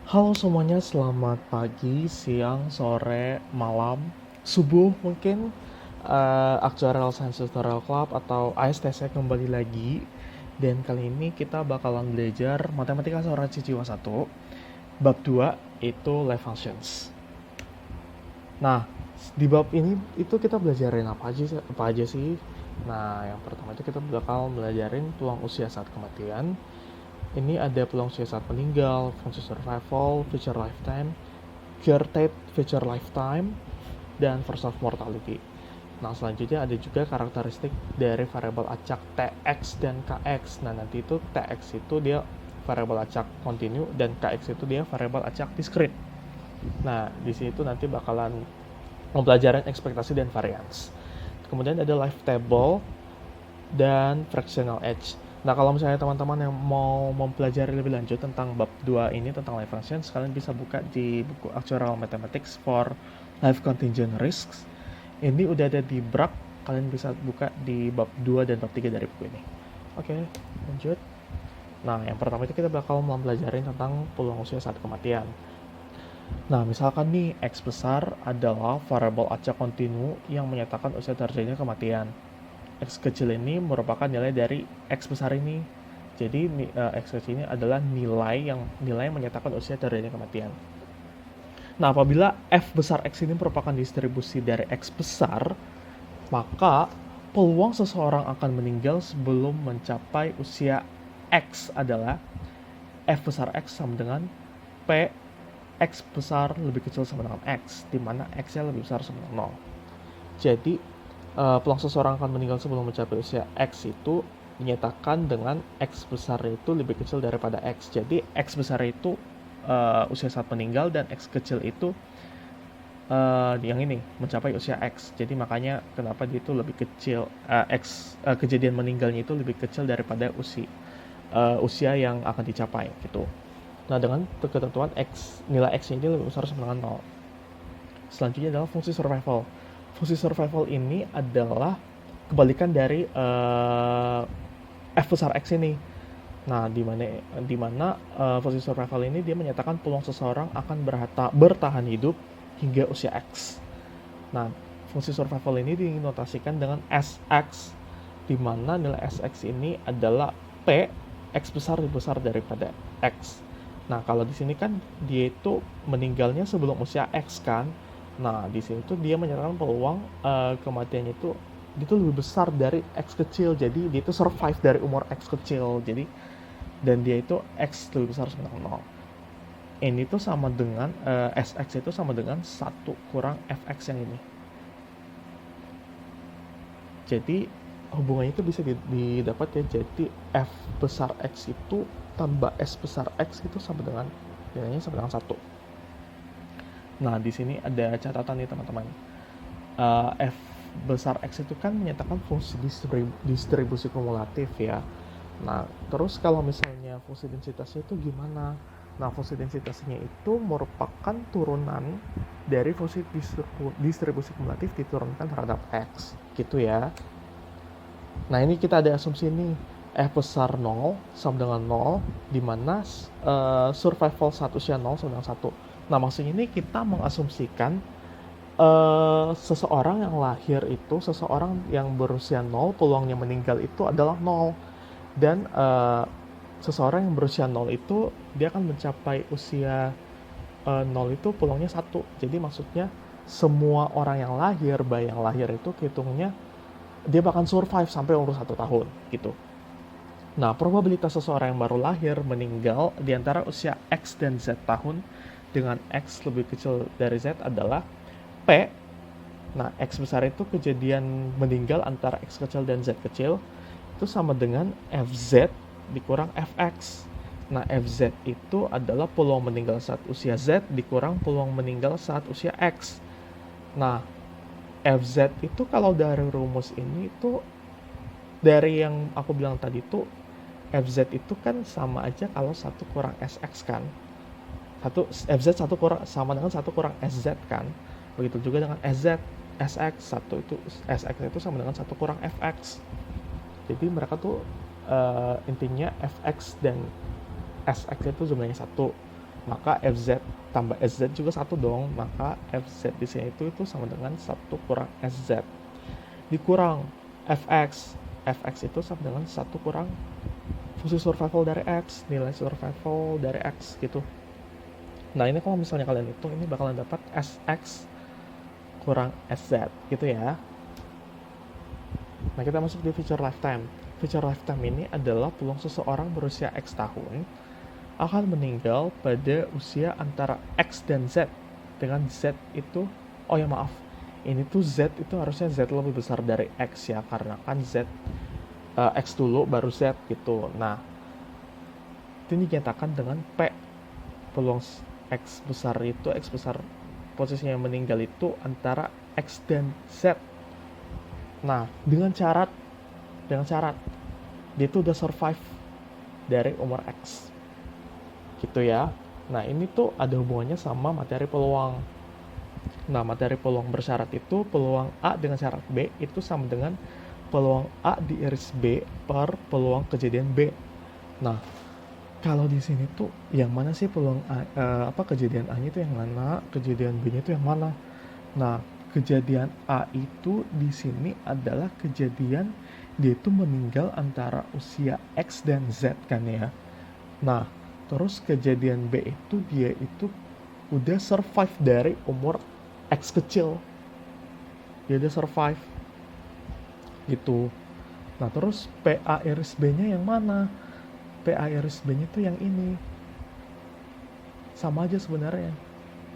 Halo semuanya, selamat pagi, siang, sore, malam, subuh mungkin. Actuarial Science Tutorial Club atau ASTC kembali lagi. Dan kali ini kita bakalan belajar Matematika Sauraci Jiwa 1, bab 2 itu Life Functions. Nah, di bab ini itu kita belajarin apa aja sih? Nah, yang pertama itu kita bakal belajarin peluang usia saat kematian. Ini ada peluang usia saat meninggal, fungsi survival, future lifetime, cure date, future lifetime, dan first of mortality. Nah, selanjutnya ada juga karakteristik dari variabel acak Tx dan Kx. Nah, nanti itu Tx itu dia variabel acak continue dan Kx itu dia variabel acak discrete. Nah, di sini tuh nanti bakalan pembelajaran ekspektasi dan variance. Kemudian ada life table dan fractional edge. Nah, kalau misalnya teman-teman yang mau mempelajari lebih lanjut tentang bab 2 ini, tentang life functions, kalian bisa buka di buku Actuarial Mathematics for Life Contingent Risks. Ini udah ada di BRAK, kalian bisa buka di bab 2 dan bab 3 dari buku ini. Oke, lanjut. Nah, yang pertama itu kita bakal mempelajari tentang peluang usia saat kematian. Nah, misalkan nih, X besar adalah variabel acak kontinu yang menyatakan usia terjadinya kematian. X kecil ini merupakan nilai dari X besar ini. Jadi X kecil ini adalah nilai yang menyatakan usia terjadinya kematian. Nah, apabila F besar X ini merupakan distribusi dari X besar, maka peluang seseorang akan meninggal sebelum mencapai usia X adalah F besar X sama dengan P X besar lebih kecil sama dengan X, di mana X-nya lebih besar sama dengan 0. Jadi, peluang seseorang akan meninggal sebelum mencapai usia X itu dinyatakan dengan X besar itu lebih kecil daripada X. Jadi, X besar itu usia saat meninggal dan X kecil itu yang ini mencapai usia X. Jadi makanya kenapa dia itu lebih kecil, kejadian meninggalnya itu lebih kecil daripada usia yang akan dicapai gitu. Nah, dengan ketentuan X, nilai X ini lebih besar sama dengan 0. Selanjutnya adalah fungsi survival. Fungsi survival ini adalah kebalikan dari F besar X ini. Nah, di mana fungsi survival ini dia menyatakan peluang seseorang akan bertahan hidup hingga usia X. Nah, fungsi survival ini dinotasikan dengan Sx, di mana nilai Sx ini adalah P X besar lebih besar daripada X. Nah, kalau di sini kan dia itu meninggalnya sebelum usia X kan. Nah, di sini tuh dia menyatakan peluang kematiannya itu lebih besar dari X kecil. Jadi dia itu survive dari umur X kecil. Jadi dan dia itu X lebih besar sama dengan 0. Ini tuh sama dengan Sx itu sama dengan 1 kurang Fx yang ini. Jadi hubungannya itu bisa didapat ya. Jadi F besar X itu tambah S besar X itu sama dengan nilainya sama dengan 1. Nah, di sini ada catatan nih teman-teman. F besar X itu kan menyatakan fungsi distribusi kumulatif ya. Nah, terus kalau misalnya fungsi densitasnya itu gimana? Nah, fungsi densitasnya itu merupakan turunan dari fungsi distribusi kumulatif diturunkan terhadap X. Gitu ya. Nah, ini kita ada asumsi nih. F besar 0 sama dengan 0, di mana survival satu usia 0 sama dengan 1. Nah, maksudnya ini kita mengasumsikan seseorang yang berusia 0, peluangnya meninggal itu adalah 0. Dan seseorang yang berusia 0 itu dia akan mencapai usia 0 itu peluangnya 1. Jadi maksudnya semua orang yang lahir, bayi yang lahir itu hitungnya dia bakal survive sampai umur 1 tahun gitu. Nah, probabilitas seseorang yang baru lahir meninggal di antara usia X dan Z tahun dengan X lebih kecil dari Z adalah P. Nah, X besar itu kejadian meninggal antara X kecil dan Z kecil itu sama dengan Fz dikurang Fx. Nah, Fz itu adalah peluang meninggal saat usia Z dikurang peluang meninggal saat usia X. Nah, Fz itu kalau dari rumus ini itu dari yang aku bilang tadi tuh Fz itu kan sama aja kalau 1 kurang Sx kan. Fz 1 kurang sama dengan 1 kurang Sz kan. Begitu juga dengan Sz, Sx, Sx itu sama dengan 1 kurang Fx. Jadi mereka tuh intinya Fx dan Sx itu jumlahnya 1. maka FZ tambah SZ juga 1 dong, maka FZ di sini itu sama dengan 1 kurang SZ dikurang FX. FX itu sama dengan 1 kurang fungsi survival dari X, nilai survival dari X gitu. Nah ini kalau misalnya kalian hitung, ini bakalan dapat SX kurang SZ gitu ya. Nah kita masuk di feature lifetime. Feature lifetime ini adalah peluang seseorang berusia X tahun akan meninggal pada usia antara X dan Z. Dengan Z itu, oh ya maaf, ini tuh Z itu harusnya Z lebih besar dari X ya, karena kan Z X dulu baru Z gitu. Nah itu dinyatakan dengan P, peluang X besar itu, X besar posisinya meninggal itu antara X dan Z. Nah dengan syarat dia itu udah survive dari umur X gitu ya. Nah ini tuh ada hubungannya sama materi peluang. Nah materi peluang bersyarat itu peluang A dengan syarat B itu sama dengan peluang A diiris B per peluang kejadian B. Nah kalau di sini tuh yang mana sih peluang A, kejadian A nya itu yang mana, kejadian B nya itu yang mana? Nah kejadian A itu di sini adalah kejadian dia itu meninggal antara usia X dan Z kan ya. Nah terus kejadian B itu dia itu udah survive dari umur X kecil. Dia udah survive gitu. Nah terus PA iris B-nya yang mana? PA iris B-nya tuh yang ini. Sama aja sebenarnya.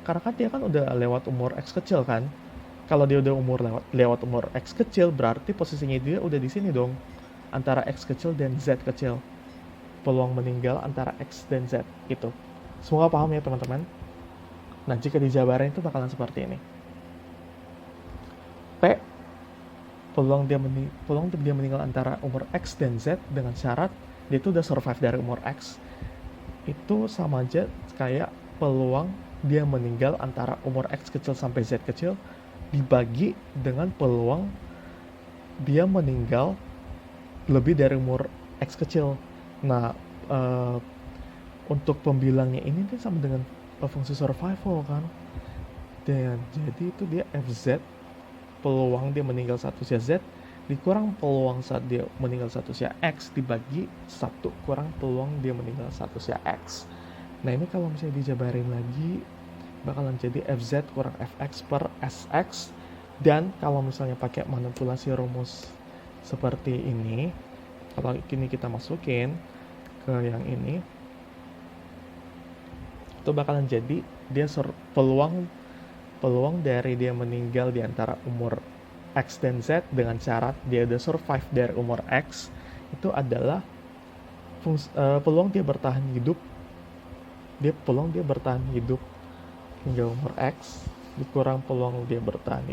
Karena kan dia kan udah lewat umur X kecil kan. Kalau dia udah lewat umur X kecil, berarti posisinya dia udah di sini dong. Antara X kecil dan Z kecil. Peluang meninggal antara X dan Z gitu. Semoga paham ya teman-teman. Nah jika dijabarin itu bakalan seperti ini. P, peluang dia meninggal antara umur X dan Z dengan syarat dia itu udah survive dari umur X. Itu sama aja kayak peluang dia meninggal antara umur X kecil sampai Z kecil dibagi dengan peluang dia meninggal lebih dari umur X kecil. Nah, untuk pembilangnya ini kan sama dengan fungsi survival kan. Dan jadi itu dia FZ, peluang dia meninggal saat usia Z dikurang peluang saat dia meninggal saat usia X dibagi 1 kurang peluang dia meninggal saat usia X. Nah ini kalau misalnya dijabarin lagi bakalan jadi FZ kurang FX per SX. Dan kalau misalnya pakai manipulasi rumus seperti ini, kalau ini kita masukin ke yang ini, itu bakalan jadi dia peluang dari dia meninggal di antara umur X dan Z dengan syarat dia udah survive dari umur X itu adalah peluang dia bertahan hidup hingga umur X dikurang peluang dia bertahan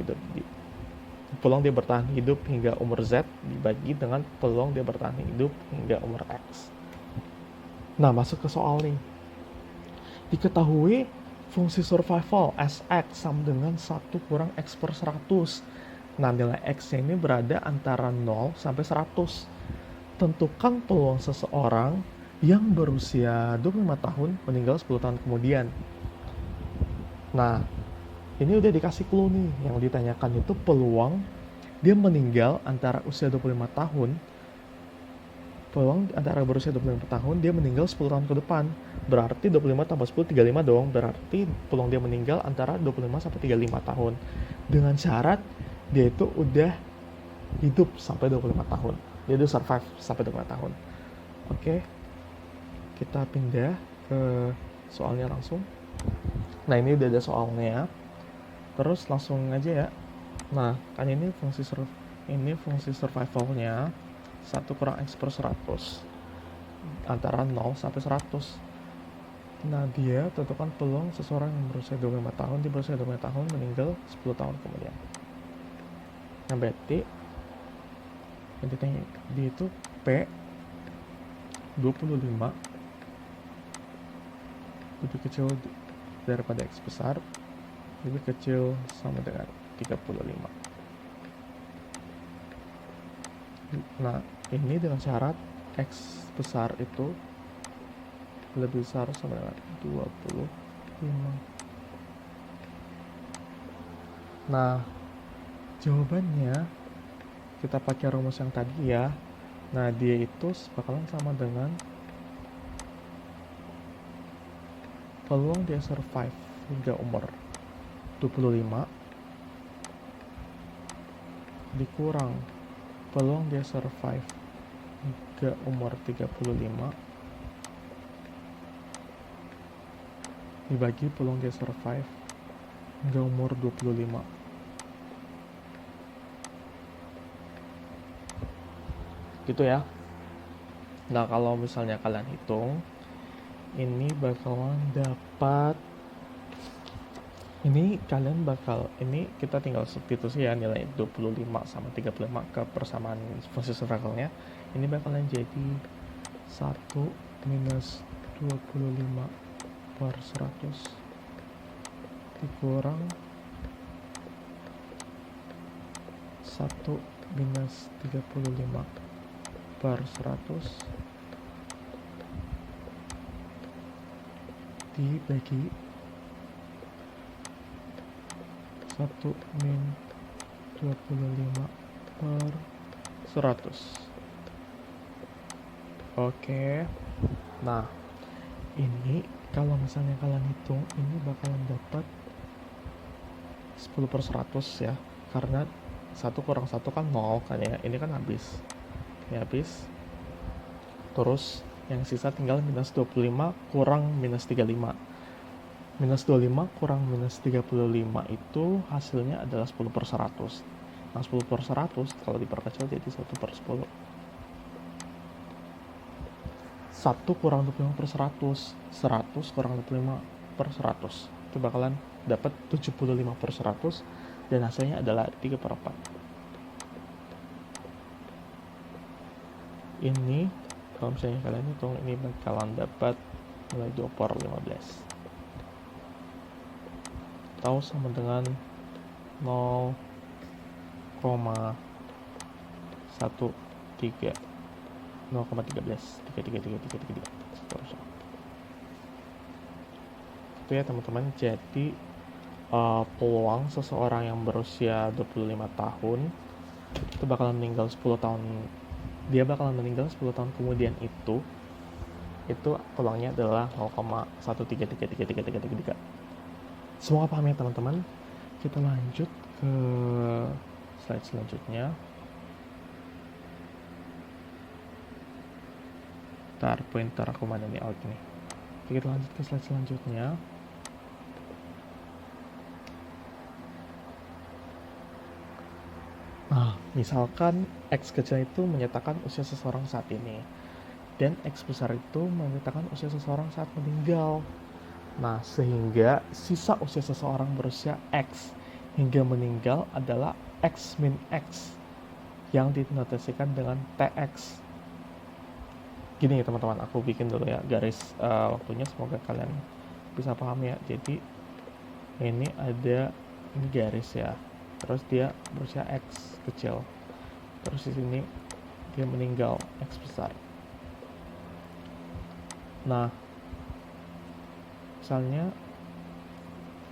hidup hingga umur Z dibagi dengan peluang dia bertahan hidup hingga umur X. Nah masuk ke soal nih. Diketahui fungsi survival SX sama dengan 1 kurang X per 100. Nah nilai X ini berada antara 0 sampai 100. Tentukan peluang seseorang yang berusia 25 tahun meninggal 10 tahun kemudian. Nah ini udah dikasih clue nih, yang ditanyakan itu peluang dia meninggal antara usia 25 tahun, berusia 25 tahun dia meninggal 10 tahun ke depan. Berarti 25 tambah 10 35 dong. Berarti peluang dia meninggal antara 25 sampai 35 tahun. Dengan syarat dia itu udah hidup sampai 25 tahun. Dia udah survive sampai 25 tahun. Oke. Kita pindah ke soalnya langsung. Nah, ini udah ada soalnya. Terus langsung aja ya. Nah, kan ini fungsi survivalnya 1 kurang X per 100 antara 0 sampai 100. Nah dia tentukan peluang seseorang yang berusia 25 tahun di berusia 25 tahun meninggal 10 tahun kemudian. Nah berarti dia itu P 25 lebih kecil daripada X besar, lebih kecil sama dengan 35. Nah ini dengan syarat X besar itu lebih besar sama dengan 25. Nah, jawabannya kita pakai rumus yang tadi ya. Nah, dia itu bakalan sama dengan peluang dia survive hingga umur 25 dikurang peluang dia survive hingga umur 35 dibagi peluang dia survive hingga umur 25. Gitu ya. Nah, kalau misalnya kalian hitung, ini bakalan dapat, ini kita tinggal substitusi ya nilai 25 sama 35 ke persamaan fungsi circle-nya. Ini bakalan jadi 1 minus 25 per 100 dikurang 1 minus 35 per 100 dibagi 1 min 25 per 100. Oke. Nah, ini kalau misalnya kalian hitung, ini bakalan dapat 10 per 100 ya, karena 1 kurang 1 kan 0 kan ya, ini kan habis. Ini habis. Terus yang sisa tinggal minus 25 kurang minus 35. Minus 25 kurang minus 35 itu hasilnya adalah 10 per 100. Nah, 10 per 100 kalau diperkecil jadi 1 per 10. 1 kurang 25 per 100. 100 kurang 25 per 100. Itu bakalan dapat 75 per 100 dan hasilnya adalah 3 per 4. Ini kalau misalnya kalian hitung, ini bakalan dapat nilai 2 per 15 atau sama dengan 0,13 itu ya teman-teman. Jadi peluang seseorang yang berusia 25 tahun itu bakalan meninggal 10 tahun, dia bakalan meninggal 10 tahun kemudian itu peluangnya adalah 0,133333. Semoga paham ya teman-teman. Kita lanjut ke slide selanjutnya. Ntar pointer aku mana nih, out nih. Oke, kita lanjut ke slide selanjutnya. Nah, misalkan X kecil itu menyatakan usia seseorang saat ini, dan X besar itu menyatakan usia seseorang saat meninggal. Nah, sehingga sisa usia seseorang berusia X hingga meninggal adalah X min X yang dinotasikan dengan TX. Gini ya teman-teman, aku bikin dulu ya garis waktunya, semoga kalian bisa paham ya. Jadi ini ada ini garis ya, terus dia berusia X kecil, terus di sini dia meninggal X besar. Nah, misalnya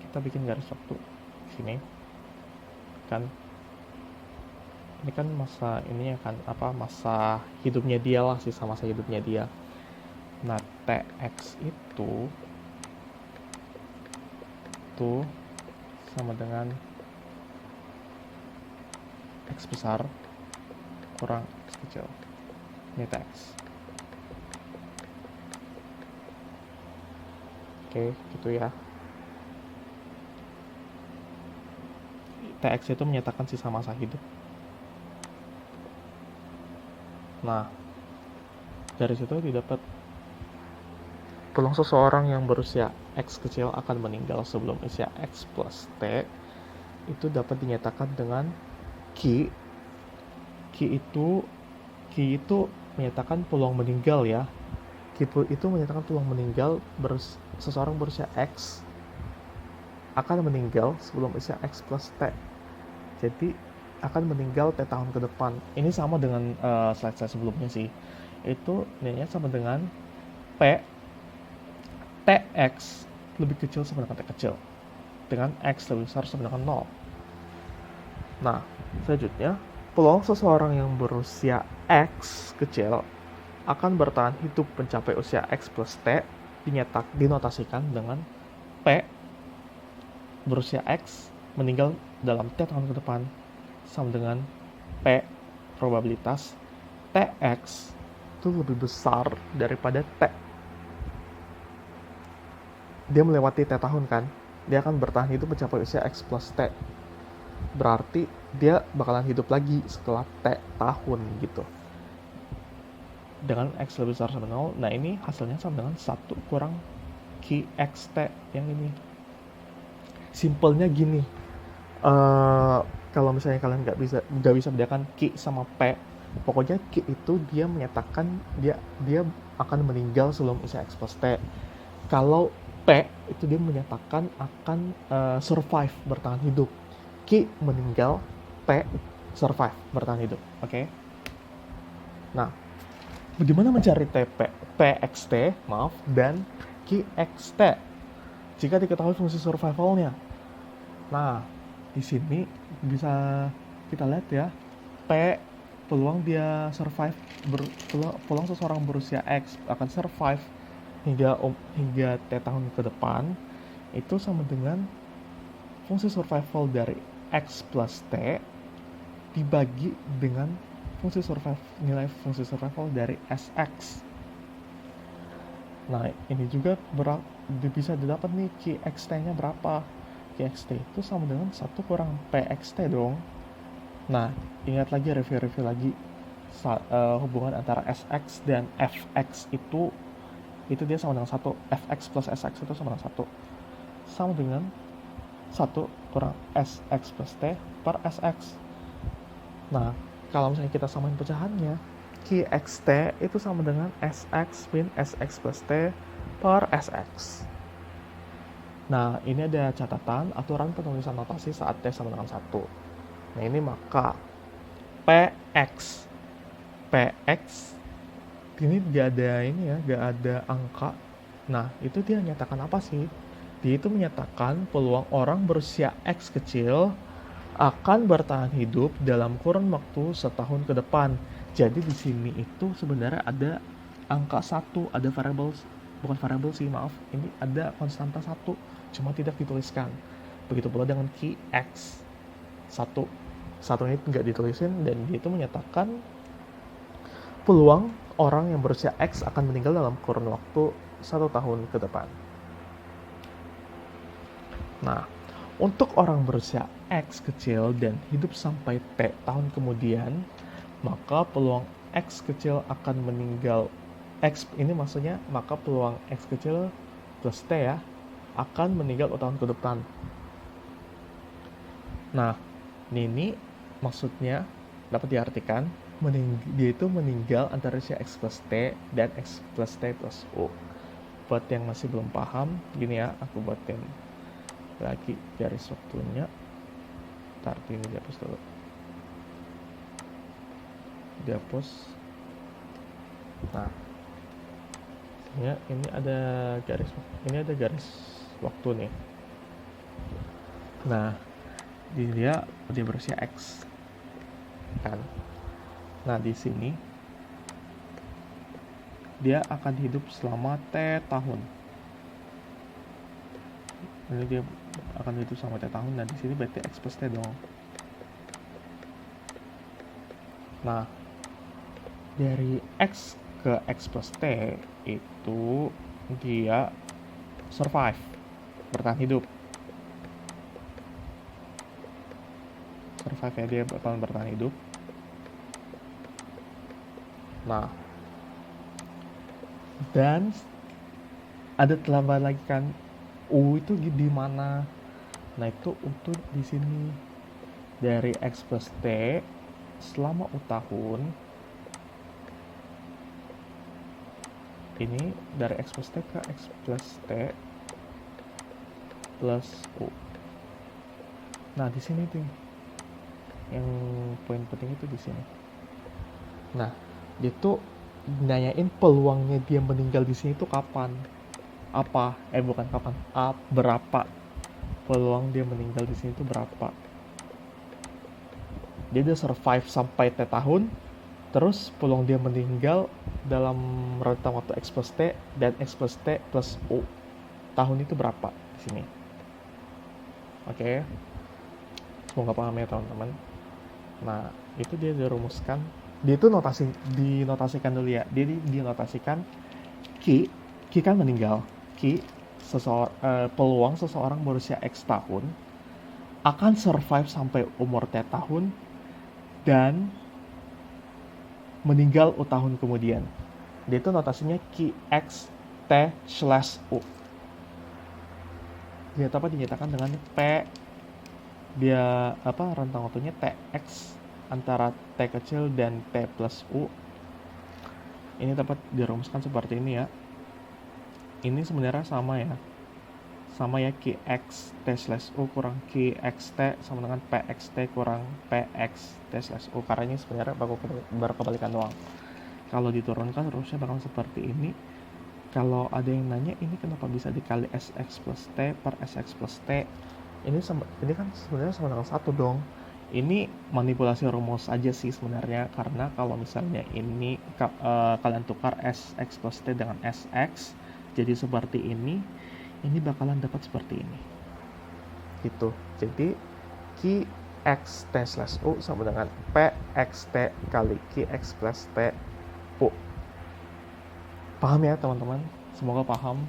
kita bikin garis waktu sini kan, ini kan masa ini ya kan, masa hidupnya dia lah, sisa masa hidupnya dia. Nah, TX itu sama dengan X besar kurang X kecil. Ini TX. Oke, gitu ya. TX itu menyatakan sisa masa hidup. Nah, dari situ didapat peluang seseorang yang berusia X kecil akan meninggal sebelum usia X plus T itu dapat dinyatakan dengan Q. Q itu menyatakan peluang meninggal ya. Q itu menyatakan peluang meninggal seseorang berusia X akan meninggal sebelum usia X plus T. Jadi akan meninggal T tahun ke depan. Ini sama dengan slide saya sebelumnya sih. Itu nilainya sama dengan P Tx lebih kecil sama dengan T kecil, dengan X lebih besar sama dengan 0. Nah, selanjutnya, peluang seseorang yang berusia X kecil akan bertahan hidup mencapai usia X plus T dinotasikan dengan P berusia X meninggal dalam T tahun ke depan sama dengan P probabilitas Tx itu lebih besar daripada T. Dia melewati T tahun kan, dia akan bertahan hidup mencapai usia X plus T. Berarti dia bakalan hidup lagi setelah T tahun gitu. Dengan X lebih besar sama 0, nah ini hasilnya sama dengan 1 kurang QXT yang ini. Simpelnya gini, kalau misalnya kalian nggak bisa bedakan Q sama P, pokoknya Q itu dia menyatakan dia akan meninggal sebelum usia X plus T. Kalau P itu dia menyatakan akan survive, bertahan hidup. Q meninggal, P survive, bertahan hidup. Oke? Nah, bagaimana mencari PXT, dan QXT jika diketahui fungsi survivalnya? Nah, di sini bisa kita lihat ya, P peluang dia survive, peluang seseorang berusia X akan survive hingga T tahun ke depan itu sama dengan fungsi survival dari X plus T dibagi dengan nilai fungsi survival dari SX. Nah, ini juga bisa didapat nih QXT-nya berapa. QXT itu sama dengan 1 kurang PXT dong. Nah, ingat lagi, review lagi hubungan antara SX dan FX itu dia sama dengan 1. FX plus SX itu sama dengan 1. Sama dengan 1 kurang SX plus T per SX. Nah, kalau misalnya kita samain pecahannya, QXT itu sama dengan SX min SX plus T per SX. Nah, ini ada catatan aturan penulisan notasi saat T sama dengan 1. Nah, ini maka PX ini gak ada angka. Nah, itu dia menyatakan apa sih? Dia itu menyatakan peluang orang berusia X kecil akan bertahan hidup dalam kurun waktu setahun ke depan. Jadi di sini itu sebenarnya ada angka 1, ada ini ada konstanta 1, cuma tidak dituliskan. Begitu pula dengan key X. 1 ini tidak ditulisin, dan dia itu menyatakan peluang orang yang berusia X akan meninggal dalam kurun waktu 1 tahun ke depan. Nah, untuk orang berusia X kecil dan hidup sampai T tahun kemudian, maka peluang X kecil akan meninggal. X ini maksudnya maka peluang X kecil plus T ya akan meninggal 2 tahun ke depan. Nah, ini maksudnya dapat diartikan dia itu meninggal antara usia X plus T dan X plus T plus U. Buat yang masih belum paham, gini ya, aku buatin lagi garis waktunya. Ntar ini dihapus dulu. Dihapus. Nah, ini ada garis waktu nih. Nah, dia berusia X kan. Nah, di sini dia akan hidup selama T tahun. Ini dia akan hidup selama T tahun. Nah, di sini berarti X plus T dong. Nah, dari X ke X plus T itu dia survive, bertahan hidup. Survive ya, dia bakalan bertahan hidup. Nah, dan ada tambahan lagi kan, U itu di mana? Nah, itu U tuh di sini. Dari X plus T selama U tahun. Ini dari X plus T ke X plus T plus U. Nah, di sini tuh yang poin penting itu di sini. Nah, dia tuh nanyain peluangnya dia meninggal di sini tuh kapan. bukan kapan, berapa peluang dia meninggal di sini tuh berapa. Dia udah survive sampai T tahun, terus peluang dia meninggal dalam rentang waktu X plus T dan X plus T plus U tahun itu berapa di sini. Oke, semoga paham ya teman-teman. Nah, itu dia dirumuskan. Dia itu dinotasikan dulu ya. Dia dinotasikan Ki kan meninggal. Ki peluang seseorang berusia X tahun akan survive sampai umur T tahun dan meninggal U tahun kemudian. Dia itu notasinya Ki X T slash U. Dia dapat dinyatakan dengan P, dia rentang waktunya TX antara T kecil dan T plus U. Ini dapat dirumuskan seperti ini ya. Ini sebenarnya sama ya QX T slash U kurang QXT sama dengan PXT kurang PX T slash U, karena ini sebenarnya berkebalikan doang. Kalau diturunkan rumusnya bakal seperti ini. Kalau ada yang nanya ini kenapa bisa dikali SX plus T per SX plus T, ini kan sebenarnya sama dengan 1 dong. Ini manipulasi rumus aja sih sebenarnya, karena kalau misalnya ini kalian tukar SX plus T dengan SX jadi seperti ini bakalan dapat seperti ini gitu. Jadi QX T slash U sama dengan PXT kali QX plus T U. Paham ya teman-teman? Semoga paham.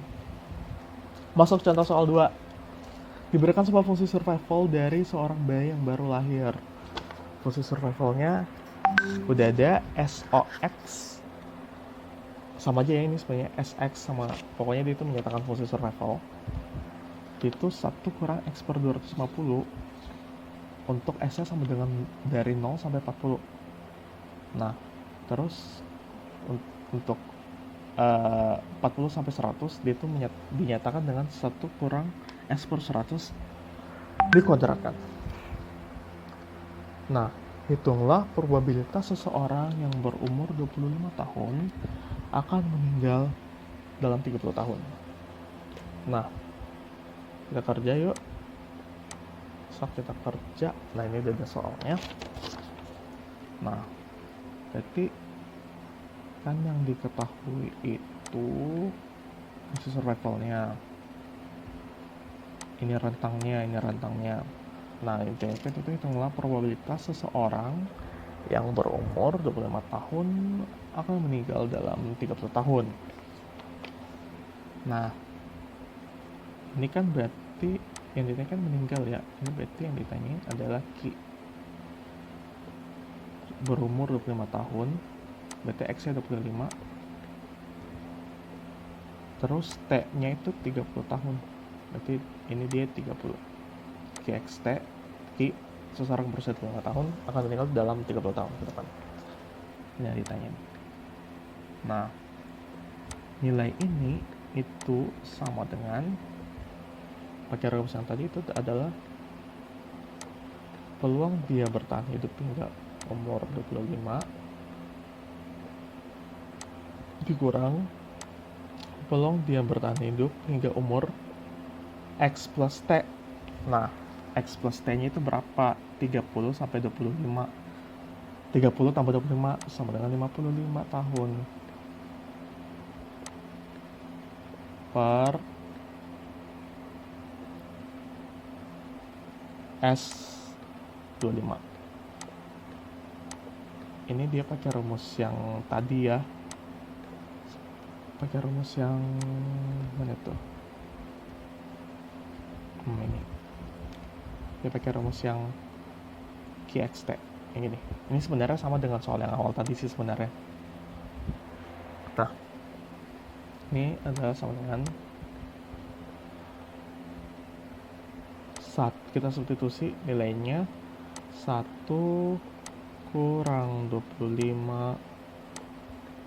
Masuk contoh soal 2. Diberikan sebuah fungsi survival dari seorang bayi yang baru lahir. Fungsi survivalnya udah ada SOX, sama aja ya ini sebenarnya SX sama, pokoknya dia itu menyatakan fungsi survival itu 1 kurang X per 250 untuk S nya sama dengan dari 0 sampai 40. Nah terus untuk 40 sampai 100 dia itu dinyatakan dengan 1 kurang S per 100 dikuadratkan. Nah, hitunglah probabilitas seseorang yang berumur 25 tahun akan meninggal dalam 30 tahun. Nah, kita kerja yuk. Kita kerja. Nah, ini udah ada soalnya. Nah, jadi kan yang diketahui itu fungsi survivalnya. Ini rentangnya. Nah, itu hitunglah probabilitas seseorang yang berumur 25 tahun akan meninggal dalam 30 tahun. Nah, ini kan berarti yang ditanyakan meninggal ya. Ini berarti yang ditanyain adalah Ki berumur 25 tahun, berarti X nya 25, terus T nya itu 30 tahun, berarti ini dia 30. QXT, Ki seseorang berusia 25 tahun akan meninggal dalam 30 tahun ke depan. Ini yang ditanyain. Nah, nilai ini itu sama dengan pakai rumus yang tadi itu adalah peluang dia bertahan hidup hingga umur 25 dikurang peluang dia bertahan hidup hingga umur X plus T. Nah, X plus T nya itu berapa? 30 sampai 25. 30 tambah 25 sama dengan 55 tahun per S25. Ini dia pakai rumus yang tadi ya. Pakai rumus yang mana tuh? Ini. Dia pakai rumus yang QXT yang ini. Ini sebenarnya sama dengan soal yang awal tadi sih sebenarnya. Nah, ini adalah sama dengan kita substitusi nilainya 1 kurang 25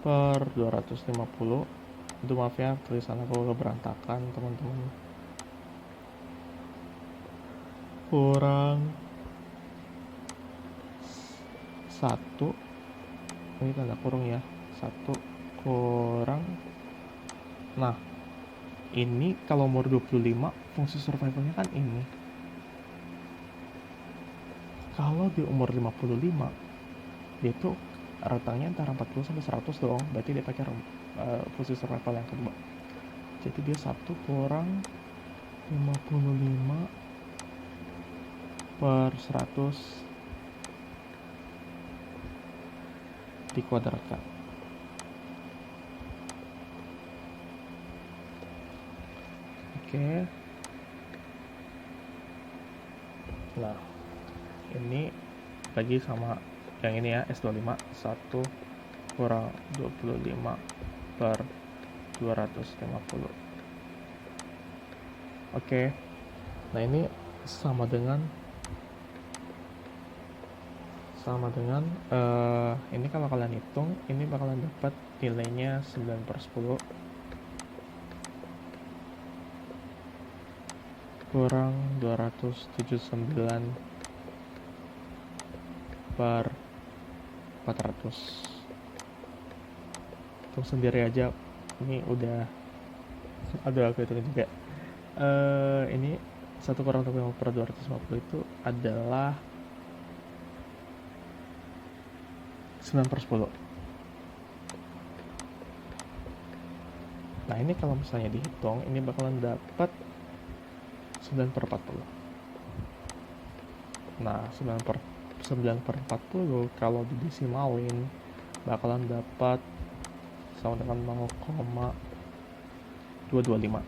per 250. Itu maaf ya, tulisan aku berantakan teman-teman. Kurang 1, ini tanda kurung ya, 1 kurang, nah ini kalau umur 25 fungsi survivalnya kan ini. Kalau di umur 55 dia tuh rentangnya antara 40 sampai 100 dong, berarti dia pakai fungsi survival yang kedua. Jadi dia 1 kurang 55 per 100 dikuadratkan. Oke. Nah, ini lagi sama yang ini ya, S25 1 kurang 25 per 250. Oke. Nah, ini sama dengan ini kalau kalian hitung, ini bakalan dapat nilainya 9/10 kurang 279 per 400. Hitung sendiri aja, ini udah ada aku hitung juga. Ini 1 kurang 25 per 250 itu adalah 9/10. Nah, ini kalau misalnya dihitung, ini bakalan dapat 9/40. Nah, 9/40 kalau didesimalin bakalan dapat sama dengan 0,225.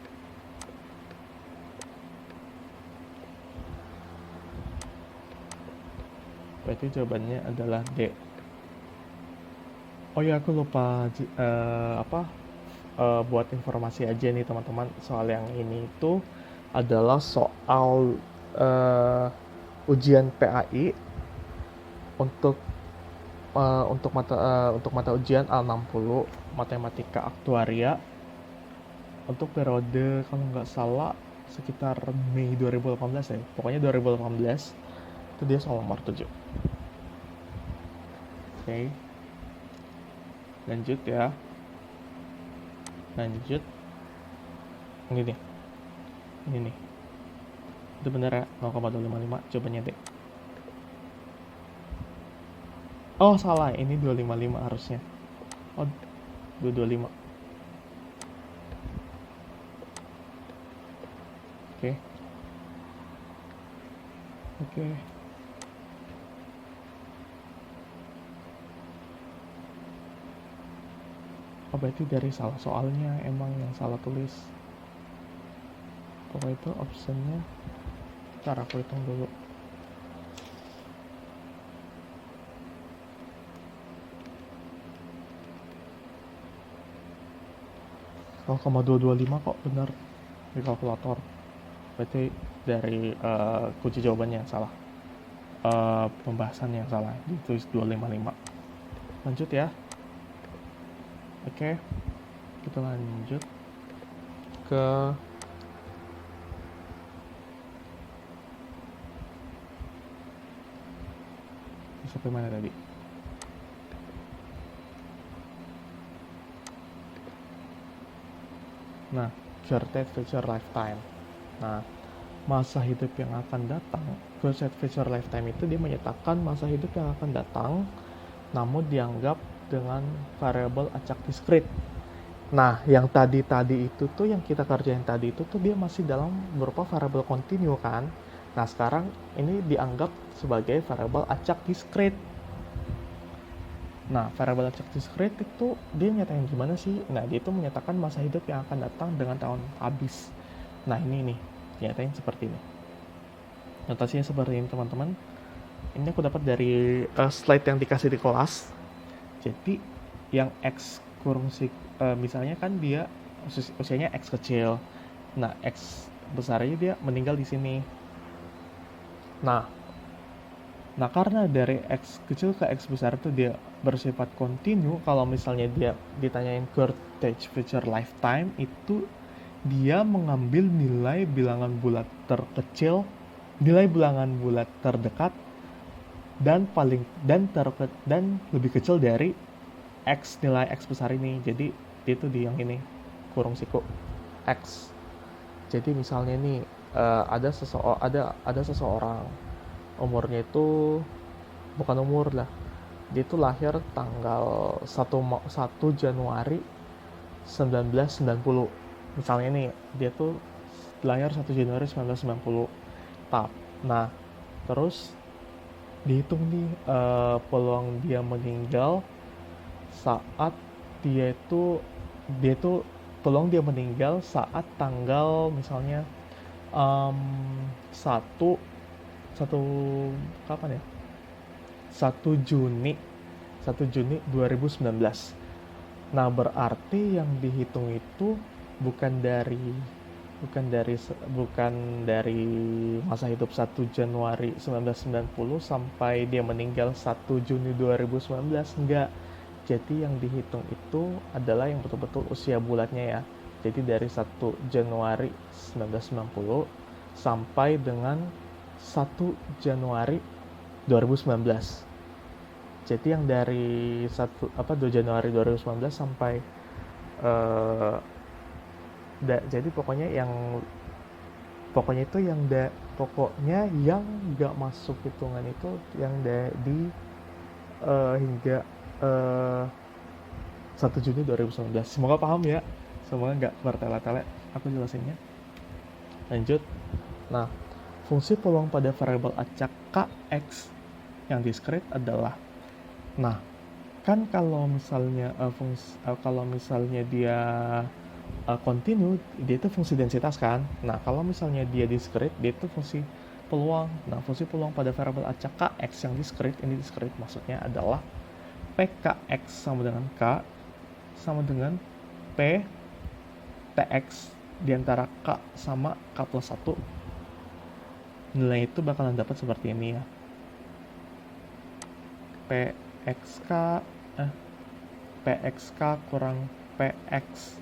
Berarti jawabannya adalah D. Oh ya, aku lupa buat informasi aja nih teman-teman, soal yang ini itu adalah soal ujian PAI untuk mata ujian A60 matematika aktuaria untuk periode kalau nggak salah sekitar Mei 2018 ya, pokoknya 2018 itu dia soal nomor 7. Oke. Lanjut ya. Lanjut. Ini nih. Itu bener ya, 0,255 jawabannya D. Oh, salah. Ini 255 harusnya. Oh, 225. Oke. Oh, berarti dari salah soalnya emang yang salah tulis. Pokoknya itu optionnya. Ntar aku hitung dulu. Oh, 0,225 kok bener di kalkulator. Berarti dari kunci jawabannya yang salah. Pembahasan yang salah, ditulis 255. Lanjut ya. Oke, kita lanjut ke sampai mana tadi? Nah, Current Future Lifetime. Nah, masa hidup yang akan datang, Current Future Lifetime itu dia menyatakan masa hidup yang akan datang, namun dianggap dengan variabel acak diskrit. Nah, yang tadi itu tuh, yang kita kerjain tadi itu tuh dia masih dalam berupa variabel kontinu kan. Nah, sekarang ini dianggap sebagai variabel acak diskrit. Nah, variabel acak diskrit itu dia nyatain gimana sih? Nah, dia itu menyatakan masa hidup yang akan datang dengan tahun habis. Nah, ini nih, nyatain seperti ini. Notasinya seperti ini, teman-teman. Ini aku dapat dari slide yang dikasih di kelas. Jadi, yang X kurung misalnya kan dia usianya X kecil. Nah, X besarnya dia meninggal di sini. Nah, karena dari X kecil ke X besar itu dia bersifat kontinu, kalau misalnya dia ditanyain Current Future Lifetime, itu dia mengambil nilai bilangan bulat terkecil, nilai bilangan bulat terdekat, dan lebih kecil dari X, nilai X besar ini. Jadi itu di yang ini, kurung siku X. Jadi misalnya nih ada seseorang umurnya itu bukan umur lah, dia itu lahir tanggal 1 Januari 1990. Misalnya nih dia tuh lahir 1 Januari 1990. Nah, terus dihitung nih peluang dia meninggal saat dia itu dia itu peluang dia meninggal saat tanggal misalnya um, satu satu kapan ya, 1 Juni 2019. Nah, berarti yang dihitung itu bukan dari bukan dari masa hidup 1 Januari 1990 sampai dia meninggal 1 Juni 2019, enggak. Jadi yang dihitung itu adalah yang betul-betul usia bulatnya ya. Jadi dari 1 Januari 1990 sampai dengan 1 Januari 2019. Jadi yang dari 2 Januari 2019 sampai eh, jadi pokoknya yang nggak masuk hitungan itu yang di hingga eh, 1 Juni 2019. Semoga paham ya, semoga nggak bertele-tele aku jelasinnya. Lanjut. Nah, fungsi peluang pada variabel acak kx yang diskrit adalah, nah kan kalau misalnya kalau misalnya dia continue, dia itu fungsi densitas kan. Nah, kalau misalnya dia diskrit, dia itu fungsi peluang. Nah, fungsi peluang pada variabel acak kx yang diskrit, ini diskrit maksudnya adalah pkx sama dengan k sama dengan p tx diantara k sama k plus 1. Nilai itu bakalan dapat seperti ini ya. pxk kurang px,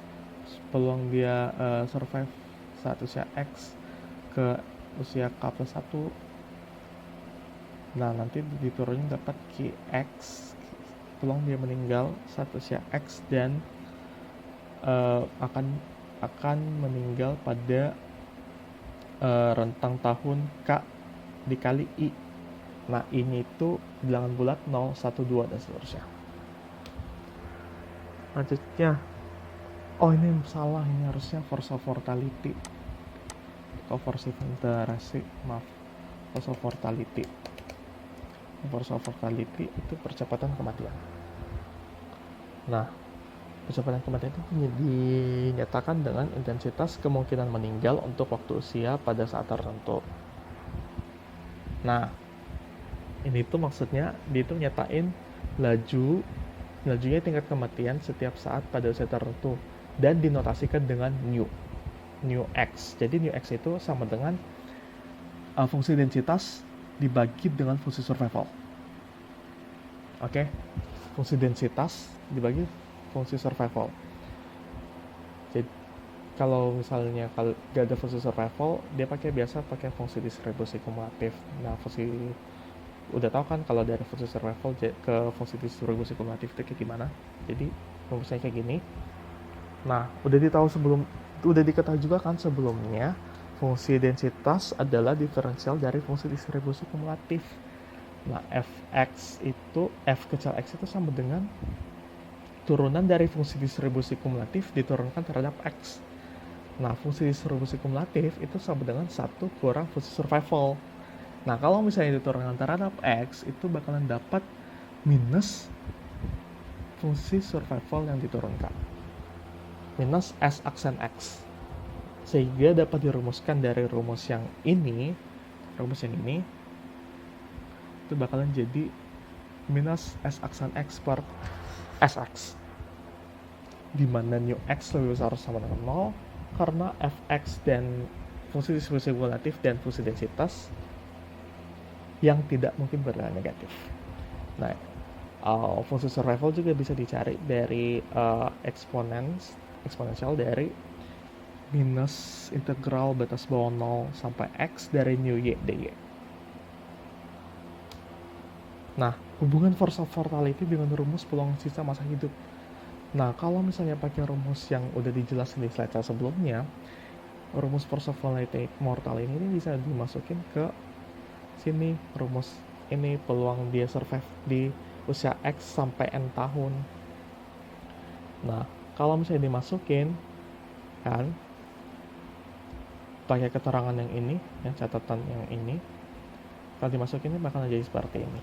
peluang dia survive saat usia x ke usia k plus 1. Nah, nanti diturunin dapat qx, peluang dia meninggal saat usia x dan akan meninggal pada rentang tahun k dikali i. Nah, ini itu bilangan bulat 0, 1, 2 dan seterusnya. Lanjutnya, ini salah, ini harusnya force of mortality atau force of interest, maaf, force of mortality. Force of mortality itu percepatan kematian. Nah, percepatan kematian itu dinyatakan dengan intensitas kemungkinan meninggal untuk waktu usia pada saat tertentu. Nah, ini tuh maksudnya dia itu nyatain lajunya tingkat kematian setiap saat pada usia tertentu dan dinotasikan dengan nu x. Jadi nu x itu sama dengan fungsi densitas dibagi dengan fungsi survival. Oke, fungsi densitas dibagi fungsi survival. Jadi kalau misalnya gak ada fungsi survival, dia biasa pakai fungsi distribusi kumulatif. Nah, fungsi udah tahu kan kalau dari fungsi survival ke fungsi distribusi kumulatif itu kayak gimana. Jadi rumusnya kayak gini. Nah, udah diketahui juga kan sebelumnya, fungsi densitas adalah diferensial dari fungsi distribusi kumulatif. Nah, f kecil x itu sama dengan turunan dari fungsi distribusi kumulatif diturunkan terhadap x. Nah, fungsi distribusi kumulatif itu sama dengan 1 kurang fungsi survival. Nah, kalau misalnya diturunkan terhadap x, itu bakalan dapat minus fungsi survival yang diturunkan. Minus s aksen x. Sehingga dapat dirumuskan dari rumus yang ini itu bakalan jadi minus s aksen x per sx, di mana nu x lebih besar sama dengan 0 karena fx dan fungsi distribusi kumulatif dan fungsi densitas yang tidak mungkin bernilai negatif. Nah, fungsi survival juga bisa dicari dari eksponensial dari minus integral batas bawah 0 sampai x dari nu y dy. Nah, hubungan force of mortality dengan rumus peluang sisa masa hidup. Nah, kalau misalnya pakai rumus yang udah dijelasin di slide sebelumnya, rumus force of mortal ini bisa dimasukin ke sini. Rumus ini peluang dia survive di usia X sampai N tahun. Nah, kalau misalnya dimasukin kan pakai keterangan yang ini, yang catatan yang ini, kalau dimasukin ini bakalan jadi seperti ini.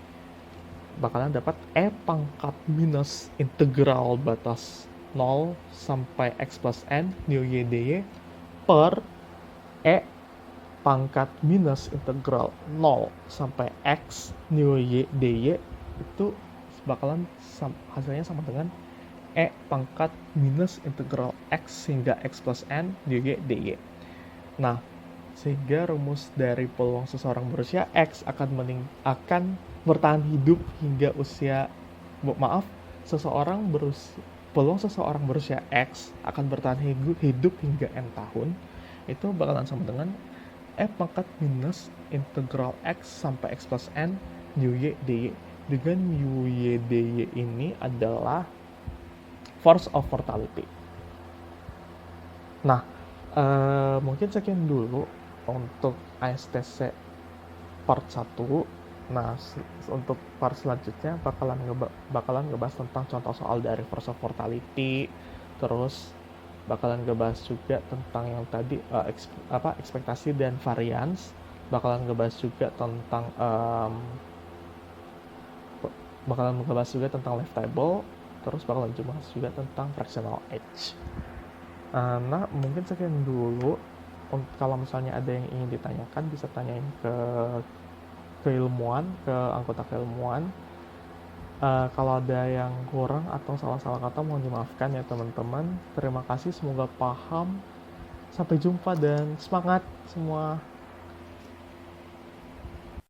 Bakalan dapat E pangkat minus integral batas 0 sampai X plus N nu Y dy per E pangkat minus integral 0 sampai X nu Y dy itu bakalan hasilnya sama dengan E pangkat minus integral X hingga X plus N nu Y dy. Nah, sehingga rumus dari peluang seseorang berusia X akan bertahan hidup hingga peluang seseorang berusia X akan bertahan hidup hingga N tahun itu bakalan sama dengan E pangkat minus integral X sampai X plus N nu Y dy, dengan nu Y dy ini adalah force of mortality. Nah, mungkin sekian dulu untuk ASTC part 1. Nah, untuk part selanjutnya bakalan ngebahas tentang contoh soal dari force of mortality, terus bakalan ngebahas juga tentang yang tadi ekspektasi dan variance, bakalan ngebahas juga tentang life table, terus bakalan ngebahas juga tentang fractional age. Nah, mungkin sekian dulu. Kalau misalnya ada yang ingin ditanyakan bisa tanyain ke anggota keilmuan. Kalau ada yang kurang atau salah-salah kata mohon dimaafkan ya teman-teman. Terima kasih, semoga paham. Sampai jumpa dan semangat semua.